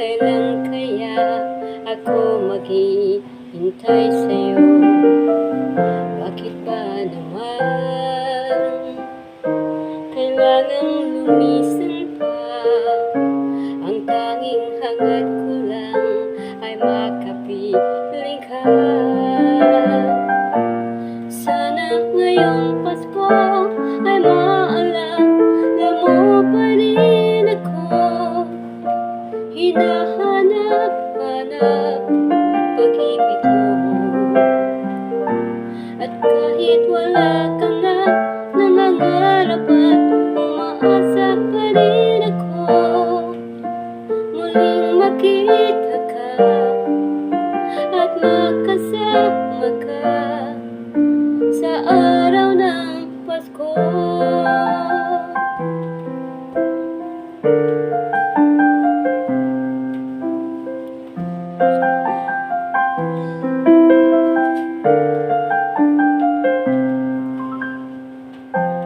kailan kaya ako maghihintay sa'yo? Bakit ba naman kailangang lumisan pa? Ang tanging hangad ko lang ay makapiling ka. Sana ngayong Pasko ay maalala mo pa rin ako. Hinahanap-hanap pag-ibig mo. At kahit wala ka na, nangangarap at umaasa pa rin ako. Muling makita ka at makasama ka sa araw ng Pasko.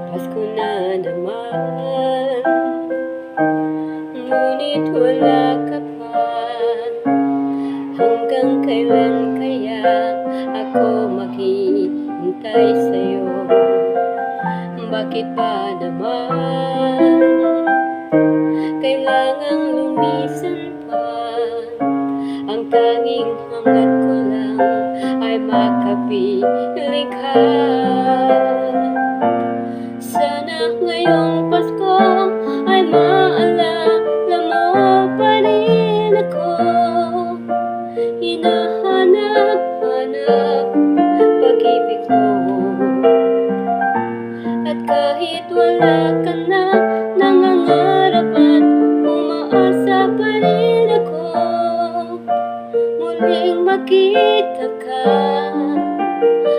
Pasko na naman, ngunit wala ka pa. Hanggang kailan kaya ako maghihintay sa'yo? Bakit ba naman kailangang lumisan pa? Ang tanging hangad ko lang ay makapiling ka. Sana ngayong Pasko ay maalala mo pa rin ako. Hinahanap-hanap pag-ibig mo. At kahit wala ka na, nangangarap at umaasa pa rin ako. Muling makita ka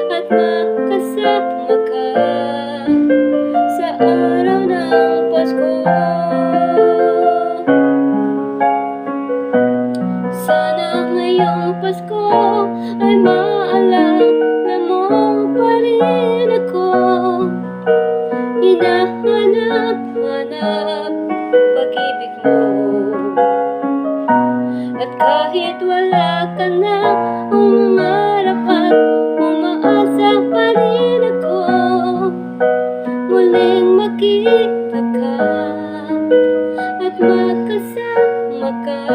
at makasama ka sa araw ng Pasko. Sana ngayong Pasko ay maalala mo pa rin ako. Hinahanap-hanap pag-ibig mo. At kahit wala ka na, umangarap at umaasa pa rin ako. Muling makita ka at makasama ka